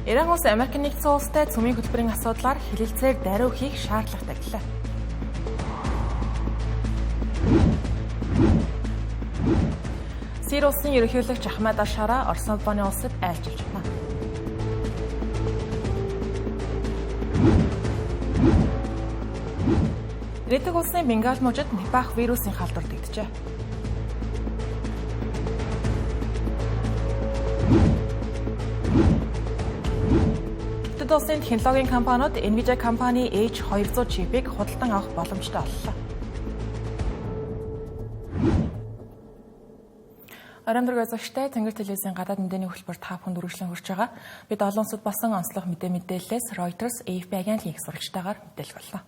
Иран улс Америк нэгдсэн улстай цөмийн хөтөлбөрийн асуудлаар хэлэлцээр даруй хийх шаардлагатай гэлээ. Сирийн улсын ерөнхийлөгч Ахмад Аш-Шара Орос улбаны улсад айлчилж байна. Ирээдүйг улсын Бенгал мужид Нипах вирусын халдвар дэгджээ. Тэд улсын технологийн компаниуд Nvidia компани H200 чипийг худалдан авах боломжтой боллоо. Арамдраг азагштай Тэнгэр телевизийн гадаад мэдээний хөтөлбөр та бүхэнд үргэлжлэн хүрч байгаа. Бид олон улсад болсон онцлог мэдээллээс Reuters, AFP агентлагийн их сурвалжтайгаар мэдээлэл боллоо.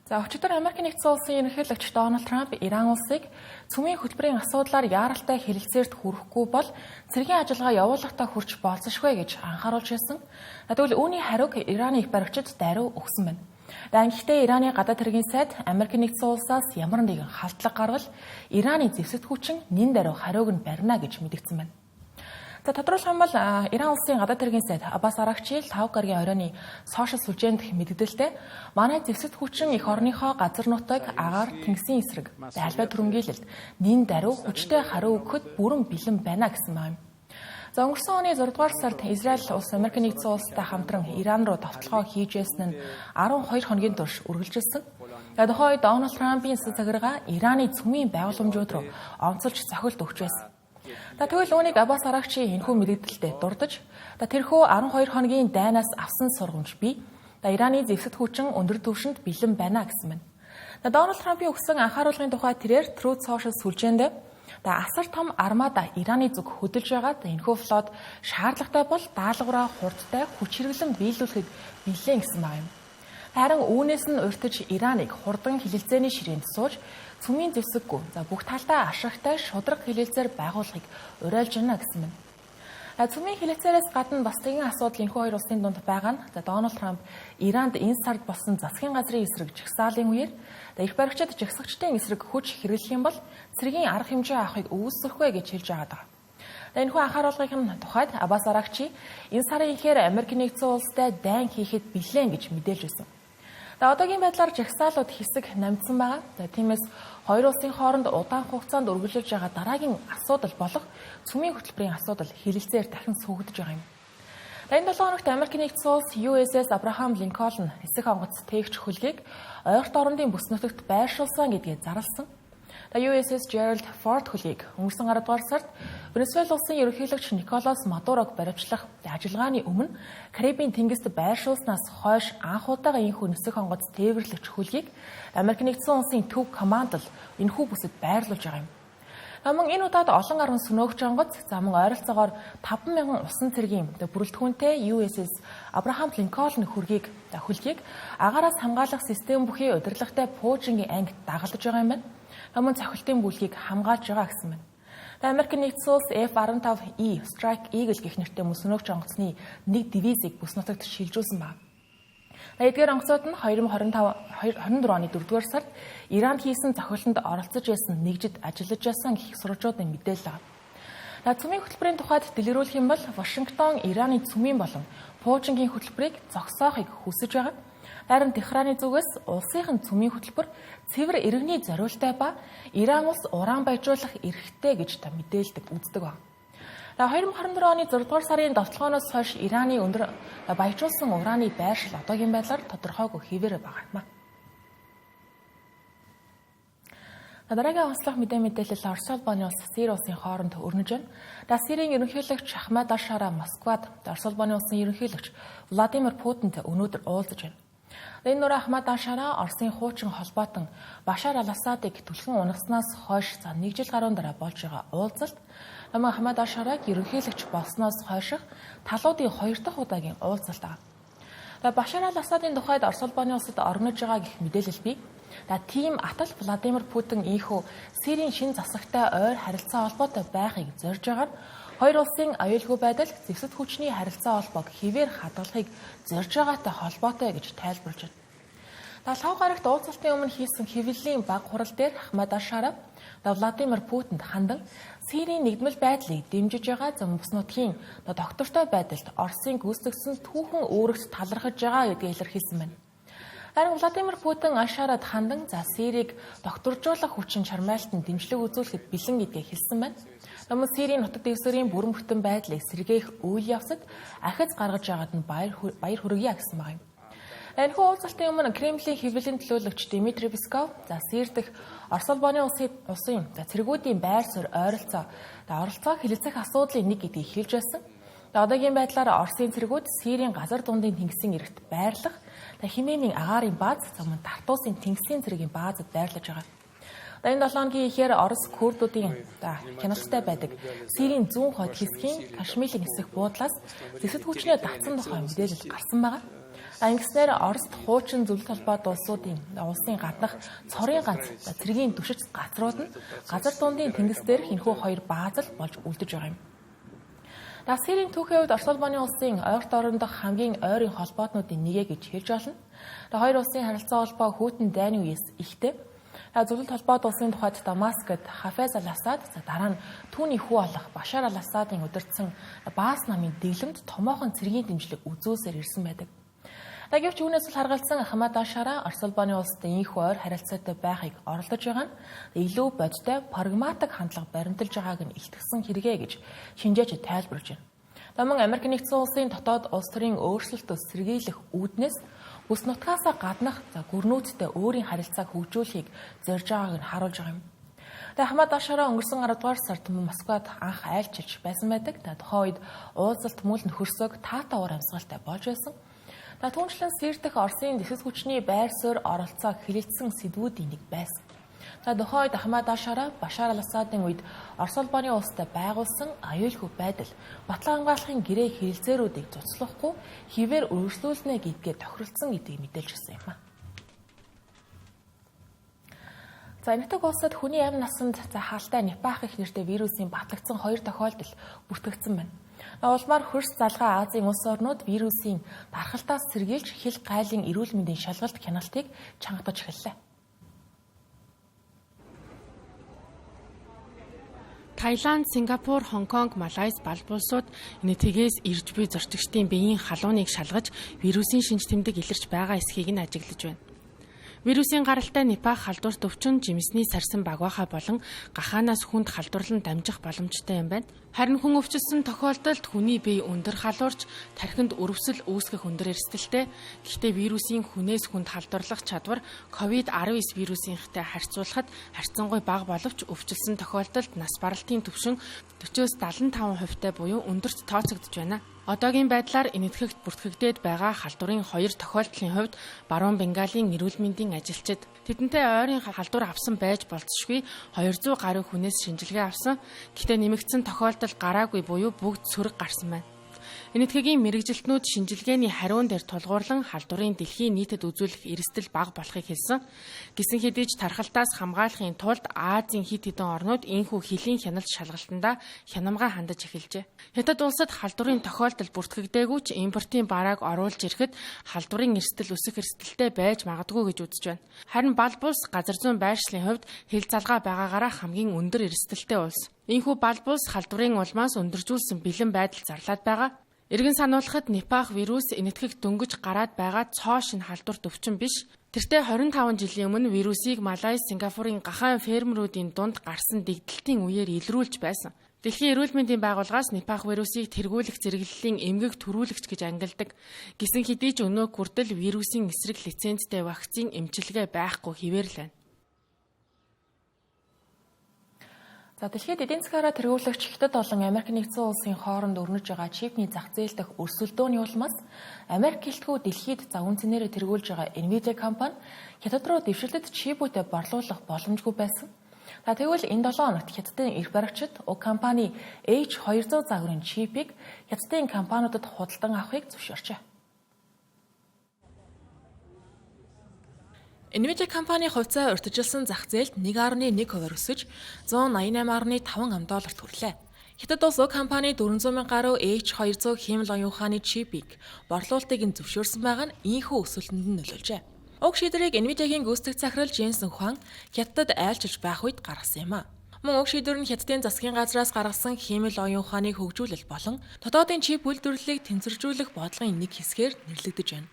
За өчигдөр Америк нэгдсэн улсын ерөнхийлөгч Дональд Трамп Иран улсыг цөмийн хөтөлбөрийн асуудлаар яаралтай хэлэлцээрт хүрэхгүй бол цэргийн ажиллагаа явуулахдаа хүрч болцсошгүй гэж анхааруулж байсан. Тэгвэл үүний хариуг Ираны их баригчид даруй өгсөн байна. Гэхдээ Ираны гадаад хэргийн сайд Америк нэгдсэн улсаас ямар нэгэн халдлага гарвал Ираны зэвсэгт хүчин нэн даруй хариуг нь барина гэж мэдгдсэн байна. За тодорхойлох юм бол Иран улсын гадаад хэргийн сайд Аббас Арагчи 5 гаругийн оройны сошиал сүлжээнд мэдгдэлтэй манай зэвсэгт хүчин их орныхоо газар нутаг агаар тэнгисийн эсрэг айлбай түрэмгийлэлд нэн даруй хүчтэй хариу өгөхөд бүрэн бэлэн байна гэсэн юм. За өнгөрсөн оны 6 дугаар сард Израиль улс Америк нэгдсэн улстай хамтран Иран руу давталгаа хийж байсан нь 12 хоногийн турш үргэлжилсэн. Тухайн үед Дональд Трампын захиргаа Ираны цөмийн байгууламжууд руу онцолж цохилт өгч байсан. Тэгвэл үүнийг Аббас Арагчи энэхүү мэдээлэлтэд дурдж, тэрхүү 12 хоногийн дайнаас авсан сургамж бий. Ираны зэвсэгт хүчин өндөр түвшинд бэлэн байна гэсэн байна. Дональд Трампын өгсөн анхааруулгын тухай тэрээр Truth Social сүлжээнд асар том армада Ираны зүг хөдөлж байгаад энэхүү флот шаардлагатай бол даалгавраа хурдтай хүч хэрэглэн биелүүлэхэд бэлэн гэсэн байна. Харин үүнээс нь урьдчилж Ираныг хурдан хэлэлцээний ширээнд сууж цөмийн зэвсэггүй бүх талдаа ашигтай шударга хэлэлцээр байгуулахыг уриалж байна гэсэн байна. Цөмийн хэлэлцээрээс гадна бас нэгэн асуудал энэхүү хоёр улсын дунд байгаа нь Дональд Трамп Иранд энэ сард болсон засгийн газрын эсрэг жагсаалын үеэр их баригчид жагсагчдын эсрэг хүч хэрэглэх юм бол цэргийн арга хэмжээ авахыг үүсэхгүй гэж хэлж байгаа. Энэхүү анхааруулгын тухайд Аббас Арагчи энэ сарын эхээр Америк нэгдсэн улстай дайн хийхэд бэлэн гэж мэдээлж байсан. Одоогийн байдлаар жагсаалууд хэсэг намжсан байгаа. Тиймээс хоёр улсын хооронд удаан хугацаанд үргэлжилж байгаа дараагийн асуудал болох цөмийн хөтөлбөрийн асуудал хэлэлцээр дахин сүүгдэж байгаа юм. Энэ 7 хоногт Америк нэгдсэн улс USS Abraham Lincoln эсэх онгоц тээгч хөлгийг ойрт орондын бүс нутагт байршуулсан гэдгээ зарласан. USS Gerald Ford хөлгийг өнгөрсөн 10 дугаар сард Венесуэл улсын ерөнхийлөгч Николас Мадурог баривчлах ажиллагааны өмнө Карибын тэнгист байршуулснаас хойш анх удаага энэхүү нисэх онгоц тээвэрлэгч хөлгийг Америк нэгдсэн улсын төв командл энэхүү бүсэд байрлуулж байгаа юм. Мөн энэ удаад олон гаруй сүнөөгч онгоц мөн ойролцоогоор 5,000 усан цэргийн бүрэлдэхүүнтэй USS Abraham Lincoln хөлгийг агаараас хамгаалах систем бүхий удирдлагатай Пуужингийн ангид дагалдаж байгаа юм байна. Мөн цохилтын бүлгийг хамгаалж байгаа гэсэн байна. Америк нэгдсэн улс F-15E Strike Eagle гэх нэртэй мөснөөгч онгоцны нэг дивизийг бүс нутагт шилжүүлсэн байна. Эдгээр онгоцууд нь 2024 оны 4-р сард Иранд хийсэн цохилтонд оролцож байсан нэгжид ажиллаж байсан гэх сурвалжуудын мэдээлэл байна. Цөмийн хөтөлбөрийн тухайд дэлгэрүүлэх юм бол Вашингтон Ираны цөмийн болон Пуужингийн хөтөлбөрийг зогсоохыг хүсэж байгаа. Харин Техраны зүгээс улсынхан цөмийн хөтөлбөр цэвэр иргэний зориултай ба Иран улс уран баяжуулах эрхтэй гэж мэдээлдэг үздэг байна. 2024 оны 6 дугаар сарын довтлогооноос хойш Ираны өндөр баяжуулсан ураны байршил одоогийн байдлаар тодорхойгүй хэвээр байгаа юм. Дараагийн онцлог мэдээлэл Орос улбаны улс Сирийн улсын хооронд өрнөж байна. Сирийн ерөнхийлөгч Ахмад Аш-Шара Москвад Орос улбаны улсын ерөнхийлөгч Владимир Путинтэй өнөөдөр уулзаж байна. Энэ нөр Ахмад Аш-Шара Оросын хуучин холбоотон Башар ал-Асадыг түлхэн унагаснаас хойш нэг жил гаруй дараа болж байгаа уулзалт Ахмад Аш-Шараг ерөнхийлөгч болсноос хойших талуудын 2 дахь удаагийн уулзалт аа. Башар ал-Асадын тухайд Орос улбаны улсад орнож байгаа гэх мэдээлэл бий. Тийм атал Владимир Путин ийхүү Сирийн шинэ засагтай ойр харилцаа холбоотой байхыг зорж байгаа Хоёр улсын аюулгүй байдал зэвсэг хүчний харилцаа холбоог хэвээр хадгалахыг зорж байгаатай холбоотой гэж тайлбарлаж байна. 5 гарагт уулзалтын өмнө хийсэн хэвлэлийн баг хурал дээр Ахмад Аш-Шарав Владимир Путинд хандан Сирийн нэгдмэл байдлыг дэмжиж байгаа зам бус нутгийн доктортой байдалд Оросын гүйцэтгэсэн түүхэн өөрөгт талархаж байгаа гэдгийг илэрхийлсэн байна. Харин Владимир Путин Аш-Шаравд хандан Сирийг докторжуулах хүчин чармайлтанд дэмжлэг үзүүлэхэд бэлэн гэдгийг хэлсэн байна. Өмнө Сирийн нутаг дэвсгэрийн бүрэн бүтэн байдлыг сэргээх үйл явцад ахиц гаргаж байгаад нь баяр хүргье гэсэн баг юм. Энэхүү уулзалтын өмнө Кремлийн хэвлэлийн төлөөлөгч Дмитрий Песков Сирь дэх Орос улбаны улсын цэргүүдийн байр суурь оролцоог хэлэлцэх асуудлын нэг гэдгийг хэлж байсан. Одоогийн байдлаар Оросын цэргүүд Сирийн газар дундын тэнгисийн эрэгт байрлах Химеймийн агаарын бааз мөн Тартусын тэнгисийн цэргийн баазад байрлаж байгаа. Энэ 7 хоногийн ихээр Орос курдуудын хяналттай байдаг Сирийн зүүн хойд хэсгийн Кашмилийн хэсэг буудлаас зэвсэг хүчний давцсан тухай мэдээлэл гарсан байна. Ингэснээр Оросд хуучин зөвлөлт холбоот улсын гаднах цорын ганц цэргийн түшиж газрууд нь газар дундын тэнгис дээрх энэхүү хоёр баазал болж үлдэж байгаа юм. Сирийн түүхийн хувьд Орос улбаны улсын ойрт орондох хамгийн ойрын холбоотнуудын нэгэ гэж хэлж болно. Хоёр улсын харилцаа холбоо хүйтэн дайны үеэс ихтэй. Зөвлөлт холбоот улсын тухайд Дамаскт Хафез ал-Асад дараа нь түүний хүү болох Башар ал-Асадын удирдсан Баас намын дэглэмд томоохон цэргийн дэмжлэг үзүүлсээр ирсэн байдаг. Гэвч үүнээс харгалзсан Ахмад Аш-Шарав Орос улбаны улстай инх ойр харилцаатай байхыг оролдож байгаа нь илүү бодтой прагматик хандлага баримталж байгааг нь илтгэсэн хэрэгэ гэж шинжээч тайлбарлаж байна. Мөн Америк нэгдсэн улсын дотоод улс төрийн өөрчлөлтөс сэргийлэх үүднээс бүс нутгаасаа гаднах гүрнүүдтэй өөрийн харилцааг хөгжүүлэхийг зорж байгааг нь харуулж байгаа юм. Ахмад Аш-Шарав өнгөрсөн 10 дугаар сард Москвад анх айлчилж байсан байдаг. Тухайн үед уулзалт мөл нөхөрсөг таата уур амьсгалтай болж байсан. Түүнчлэн Сирь дэх Оросын зэвсэг хүчний байр суурь оролцоог хэлэлцсэн сэдвүүдийн нэг байсан. Тухайн үед Ахмад Аш-Шарав Башар ал-Асадын үед Орос улбаны улстай байгуулсан аюулгүй байдал батлан хамгаалахын гэрээ хэлэлцээрүүдийг цуцлахгүй хэвээр өргөжлүүлнэ гэдгээ тохиролцсон гэдгийг мэдээлж өгсөн юм. Нутаг улсад хүний амь насанд хаалтай Непах гэх нэртэй вирусын батлагдсан 2 тохиолдол бүртгэгдсэн байна. Улмаар хөрс залгаа Азийн улс орнууд вирусын дархалтаас сэргийлж хил гайлын эрүүл мэндийн шалгалт хяналтыг чангатаж эхэллээ. Таиланд, Сингапур, Хонконг, Малайз, Балб улсууд энэтхэгээс ирж буй зорчигчдын биеийн халууныг шалгаж вирусын шинж тэмдэг илэрч байгаа эсхийг нь ажиглаж байна. Вирусын гаралтай Непах халдварт өвчин жимсний сарсан багвахаа болон гахаанаас хүнд халдварлан дамжих боломжтой юм байна. Харин хүн өвчлсөн тохиолдолд хүний бие өндөр халуурч тархинд өрөвсөл үүсгэх өндөр эрсдэлтэй. Гэхдээ вирусын хүнээс хүнд халдварлах чадвар COVID-19 вирусынхтай харьцуулахад харьцангуй бага боловч өвчлсөн тохиолдолд нас баралтын түвшин 40-75% буюу өндөрт тооцогдож байна. Одоогийн байдлаар энэтхэгт бүртгэгдээд байгаа халдварын 2 тохиолдлын хувьд баруун Бенгалийн эрүүл мэндийн ажилчид тэдэнтэй ойрын халдвар авсан байж болцсошгүй 200 гаруй хүнээс шинжилгээ авсан. Гэхдээ нэмэгдсэн тохиолдол гараагүй буюу бүгд сөрөг гарсан байна. Энэтхэгийн мэрэгжилтнүүд шинжилгээний хариун дээр тулгуурлан халдварын дэлхийн нийтэд үзүүлэх эрсдэл бага болохыг хэлсэн. Гэсэн хэдий ч тархалтаас хамгаалахын тулд Азийн хэд хэдэн орнууд энэхүү хөлийн хяналт шалгалтандаа хянамгаа хандаж эхэлжээ. Хятад улсад халдварын тохиолдол бүртгэгдээгүй ч импортын барааг оруулж ирэхэд халдварын эрсдэл өсөх эрсдэлтэй байж магадгүй гэж үзэж байна. Харин Балб улс газар зүйн байршлын хувьд хил залгаа байгаагаараа хамгийн өндөр эрсдэлтэй улс. Энэхүү Балб улс халдварын улмаас өндөржүүлсэн бэлэн байдал зарлаад байгаа. Иргэн сануулахад Непах вирус энэтхэгт дөнгөж гараад байгаа цоо шин халдварт өвчин биш. Тэртээ 25 жилийн өмнө вирусыг Малайз, Сингапурын гахаан фермерүүдийн дунд гарсан дэгдэлтийн үеэр илрүүлж байсан. Дэлхийн эрүүл мэндийн байгууллагаас Непах вирусыг тэргүүлэх зэрэглэлийн эмгэг төрүүлэгч гэж ангилдаг. Гэсэн хэдий ч өнөө хүртэл вирусын эсрэг лицензтэй вакцин эмчилгээ байхгүй хэвээр л байна. Дэлхийд эдийн засгаараа тэргүүлэгч Хятад болон Америк нэгдсэн улсын хооронд өрнөж байгаа чипний зах зээл дэх өрсөлдөөний улмаас Америк гэлтгүү дэлхийд үн цэнээрээ тэргүүлж байгаа Nvidia компани Хятад руу дэвшилтэд чипүүдэд борлуулах боломжгүй байсан. Тэгвэл энэ 7 хоногт Хятадын эрх баригчид уг компани H200 загварын чипийг Хятадын компаниудад худалдан авахыг зөвшөөрчээ. Nvidia компани хувьцаа урьдчилсан зах зээлд 1.1% өсөж $188.5 хүрлээ. Хятад улс уг компани 400 мянган гаруй H200 хиймэл оюун ухааны чипийг борлуулалтыг нь зөвшөөрсөн байгаа нь ийхүү өсөлтөнд нь нөлөөлжээ. Уг шийдвэрийг Nvidia-гийн гүйцэтгэх захирал Jensen Huang Хятадд айлчилж байх үед гаргасан юм а. Мөн уг шийдвэр нь Хятадын засгийн газраас гаргасан хиймэл оюун ухааныг хөгжүүлэлт болон дотоодын чип үйлдвэрлэлийг тэнцвэржүүлэх бодлогын нэг хэсгээр нэрлэгдэж байна.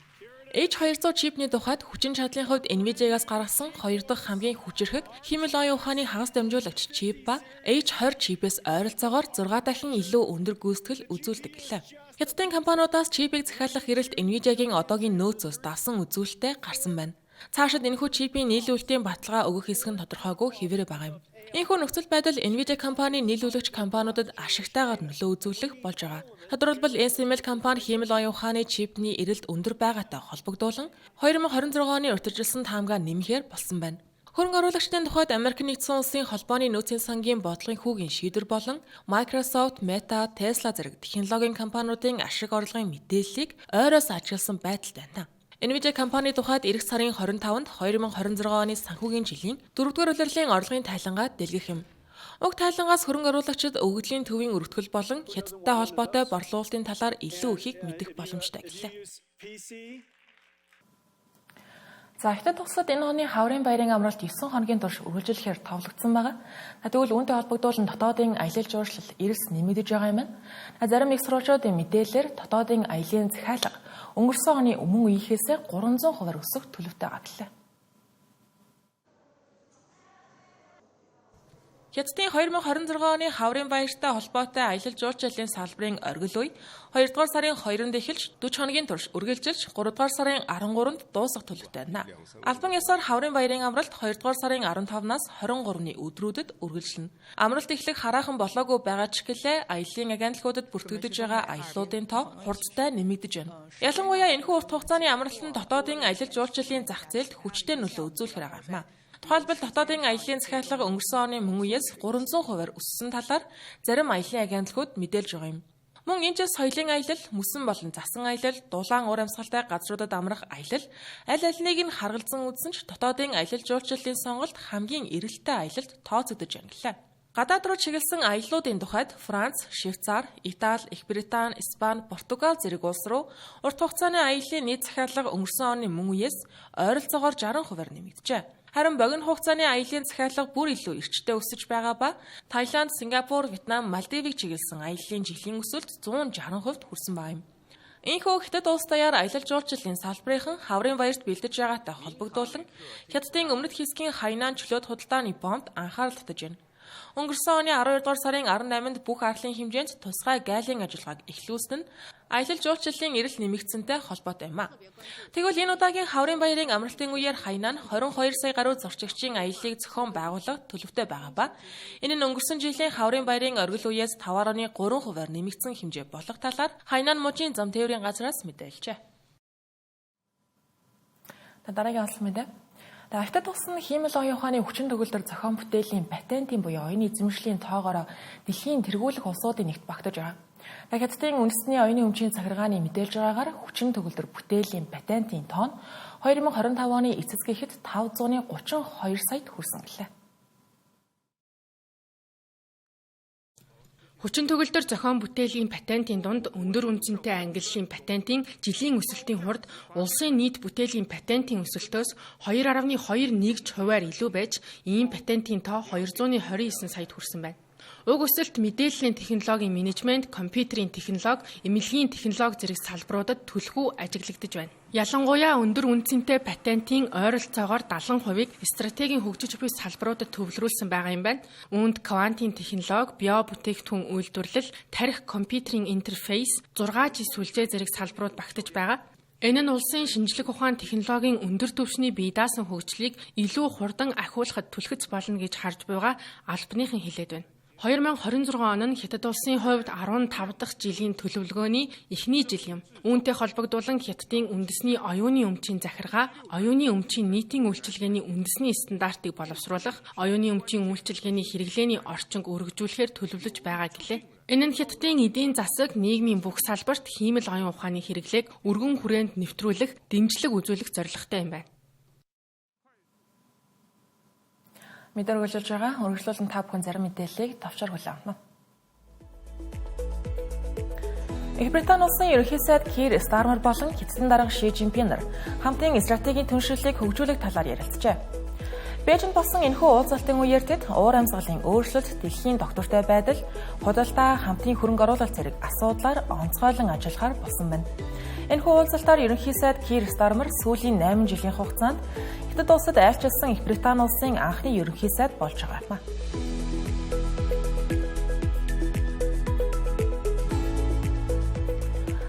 H200 чипний тухайд хүчин чадлын хувьд Nvidia-гаас гаргасан 2 дахь хамгийн хүчирхэг хиймэл оюун ухааны хагас дамжуулагч чип ба H20 чипээс ойролцоогоор 6 дахин илүү өндөр гүйцэтгэл үзүүлдэг гэлээ. Хятадын компаниудаас чипийг захиалах эрэлт Nvidia-гийн одоогийн нөөцөөс давсан үзүүлэлттэй гарсан байна. Цаашид энэхүү чипийн нийлүүлэлтийн баталгаа өгөх хэсэг нь тодорхойгүй хэвээрээ байгаа юм. Ийхүү нөхцөл байдал Nvidia компани нийлүүлэгч компаниудад ашигтайгаар нөлөө үзүүлэх болж байгаа. Тодорхойлбол ASML компани хиймэл оюун ухааны чипний эрэлт өндөр байгаатай холбогдуулан 2026 оны урьдчилсан таамагаа нэмэхээр болсон байна. Хөрөнгө оруулагчдын тухайд Америк нэгдсэн улсын холбооны нөөцийн сангийн бодлогын хүүгийн шийдвэр болон Microsoft, Meta, Tesla зэрэг технологийн компаниудын ашиг орлогын мэдээллийг ойроос ажигласан байдалтай байна. Nvidia компани тухайд эх сарын 25-нд 2026 оны санхүүгийн жилийн 4-р улирлын орлогын тайлангаа дэлгэх юм. Уг тайлангаас хөрөнгө оруулагчид өгөгдлийн төвийн өргөтгөл болон Хятадтай холбоотой борлуулалтын талаар илүү ихийг мэдэх боломжтой гэлээ. За Хятад улсад энэ оны хаврын баярын амралт 9 хоногийн турш үргэлжлэхээр товлогдсон байгаа. Тэгвэл үүнтэй холбогдуулан дотоодын аялал жуулчлал эрс нэмэгдэж байгаа юм байна. Зарим их сурвалжуудын мэдээлэлээр дотоодын аялын захиалга өнгөрсөн оны өмнө үеийнхээс 300% өсөх төлөвтэй гатлаа. Хятадын 2026 оны хаврын баяртай холбоотой аялал жуулчлалын салбарын оргил үе 2 дугаар сарын 2-нд эхэлж 40 хоногийн турш үргэлжилж 3 дугаар сарын 13-нд дуусах төлөвтэй байна. Албан ёсоор хаврын баярын амралт 2 дугаар сарын 15-наас 23-ны өдрүүдэд үргэлжилнэ. Амралт эхлэх хараахан болоогүй байгаа ч гэлээ аяллаа агентлагуудад бүртгэгдэж байгаа аяллуудын тоо хурдтай нэмэгдэж байна. Ялангуяа энэхүү урт хугацааны амралт нь дотоодын аялал жуулчлалын зах зээлд хүчтэй нөлөө үзүүлэхээр байгаа юм. Тухайлбал дотоодын аяллаа захиалга өнгөрсөн оны мөн үеэс 300% өссөн талаар зарим аяллаа агентлагууд мэдээлж байгаа юм. Мөн энэ ч соёлын аялал, мөсөн болон засан аялал, дулаан ур амьсгалтай газруудад амрах аялал аль алиныг нь харгалзан үзсэн ч дотоодын аялал жуулчлалын сонголт хамгийн эрэлттэй аялалд тооцогдож ангиллаа. Гадаад руу чиглэсэн аяллуудын тухайд Франц, Швейцар, Итали, Их Британи, Испани, Португал зэрэг улс руу урт хугацааны аяллаа нийт захиалга өнгөрсөн оны мөн үеэс ойролцоогоор 60% нэмэгджээ. Харин богино хугацааны аяллаа захиалга бүр илүү эрчтэй өсөж байгаа ба Таиланд, Сингапур, Вьетнам, Малдивыг чиглэсэн аяллаа жилийн өсөлт 160% хүрсэн байгаа юм. Ийхүү Хятад улс даяар аялал жуулчлалын салбарынхан хаврын баярт бэлдэж байгаатай холбогдуулан Хятадын өмнөд хэсгийн Хайнан чөлөөт худалдааны бомбд анхаарал татаж байна. Өнгөрсөн оны 12 дугаар сарын 18-нд бүх арлын хэмжээнд тусгай гайлын ажиллагааг эхлүүлсэн нь аялал жуулчлалын эрэл нэмэгдсэнтэй холбоотой юм а. Тэгвэл энэ удаагийн хаврын баярын амралтын үеэр Хайнан 22 сая гаруй зорчигчийн аяллыг зохион байгуулах төлөвтэй байгаа ба энэ нь өнгөрсөн жилийн хаврын баярын оргил үеэс 5.3% нэмэгдсэн хэмжээ болох талаар Хайнан мужийн зам тээврийн газраас мэдээлжээ. Дараагийн онцлог мэдээ. Хятад улс нь хиймэл оюун ухааны хүчин төгөлдөр зохион бүтээлийн патентын буюу оюуны эзэмшлийн тоогоор дэлхийн тэргүүлэх улсуудын нэгт багтаж байгаа. Хятадын үндэсний оюуны өмчийн захиргааны мэдээлж байгаагаар хүчин төгөлдөр бүтээлийн патентын тоо нь 2025 оны эцэсгэхэд 532 саяд хүрсэн гэлээ. Хүчин төгөлдөр зохион бүтээлийн патентын дунд өндөр үнцэнтэй ангиллын патентын жилийн өсөлтийн хурд улсын нийт бүтээлийн патентын өсөлтөөс 2.21%-аар илүү байж, ийм патентын тоо 229 саяд хүрсэн байна. Уг өсөлт мэдээллийн технологийн менежмент, компьютерийн технологи, эмнэлгийн технологи зэрэг салбаруудад түлхүү ажиглагдаж байна. Ялангуяа өндөр үнцэнтэй патентын ойролцоогоор 70%-ийг стратегийн хөгжиж буй салбаруудад төвлөрүүлсэн байгаа юм байна. Үүнд квантын технологи, био бүтээгдэхүүн үйлдвэрлэл, тарих компьютерийн интерфейс, 6G сүлжээ зэрэг салбарууд багтаж байгаа. Энэ нь улсын шинжлэх ухаан технологийн өндөр түвшний бие даасан хөгжлийг илүү хурдан ахиулахад түлхэц болно гэж харж буйгаа албаныхан хэлээд байна. 2026 он нь Хятад улсын хувьд 15 дахь жилийн төлөвлөгөөний эхний жил юм. Үүнтэй холбогдуулан Хятадын үндэсний оюуны өмчийн захиргаа, оюуны өмчийн нийтийн үйлчилгээний үндэсний стандартыг боловсруулах, оюуны өмчийн үйлчилгээний хэрэглээний орчинг өргөжүүлэхээр төлөвлөж байгаа гэлээ. Энэ нь Хятадын эдийн засаг, нийгмийн бүх салбарт хиймэл оюун ухааны хэрэглээг өргөн хүрээнд нэвтрүүлэх, дэмжлэг үзүүлэх зорилготой юм байна. Мэдээ үргэлжлүүлж байгаа. Үргэлжлүүлэн та бүхэн зарим мэдээллийг товчоор хүлээн авна. Их Британи улсын ерөнхий сайд Кир Стармер болон эцсийн дарга Ши Жинпин нар хамтын стратегийн түншлэлийг хөгжүүлэх талаар ярилцжээ. Бээжинд болсон энэхүү уулзалтын үеэр тэд уур амьсгалын өөрчлөлт, дэлхийн доктортой байдал, худалдаа, хамтын хөрөнгө оруулалт зэрэг асуудлаар онцгойлон ажиллахаар болсон байна. Энэхүү уулзалтаар ерөнхий сайд Кир Стармер сүүлийн 8 жилийн хугацаанд Хятад улсад айлчилсан Их Британи улсын анхны ерөнхий сайд болж байгаа юм.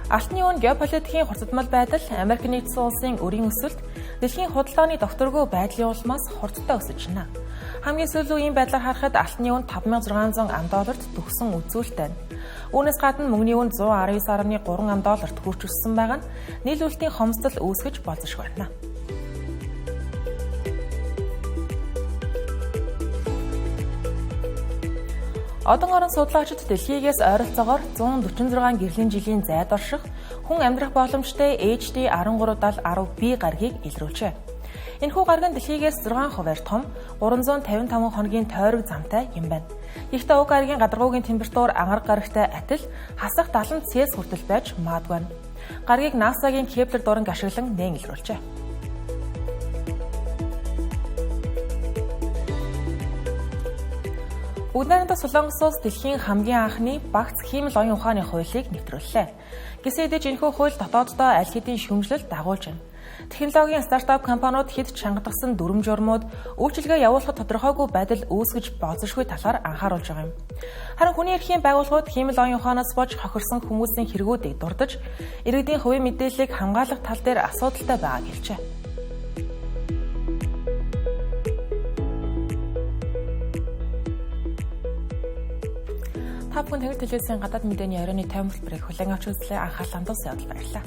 Алтны үн геополитикийн хурцдмал байдал, Америк нэгдсэн улсын өрийн өсөлт, дэлхийн худалдааны докторгүй байдлын улмаас хурдтай өсөж байна. Хамгийн сүүлийн үеийн байдлаар харахад алтны үн $5,600 $д төгсөн үзүүлэлт байна. Үүнээс гадна мөнгөний үн $119.3 хүрч өссөн байгаа нь нийлүүлэлтийн хомсдол үүсгэж болзошгүй байна. Одон орон судлаачид дэлхийгээс ойролцоогоор 146 гэрлийн жилийн зайд орших хүн амьдрах боломжтой HD 1370-10B гаригийг илрүүлжээ. Энэхүү гариг нь дэлхийгээс 6% том 355 хоногийн тойрог замтай юм байна. Гэхдээ уг гаригийн гадаргуугийн температур ангараг гаригтай адил хасах 70 Цельс хүртэл байж магадгүй. Гаригийг NASA-гийн Кеплер дуранг ашиглан нээн илрүүлжээ. Бүгд найрамдах Солонгос улс дэлхийн хамгийн анхны багц хиймэл оюун ухааны хуулийг нэвтрүүллээ. Гэсэн хэдий энэхүү хууль дотооддоо аль хэдийн шүүмжлэлт дагуулж байна. Технологийн стартап компаниуд хэд чангадсан дүрм журмууд үйлчилгээ явуулахад тодорхойгүй байдал үүсгэж болзошгүй талаар анхааруулж байгаа юм. Харин хүний эрхийн байгууллагууд хиймэл оюун ухаанаас болж хохирсон хүмүүсийн хэрэгүүдийг дурдж, иргэдийн хувийн мэдээллийг хамгаалах тал дээр асуудалтай байгааг хэлжээ. Та бүхэн Тэнгэр телевизийн гадаад мэдээний оройн тайм хэлбэрийг хүлээн авч үзлээ. Анхаарлаа хандуулсан явдал баярлалаа.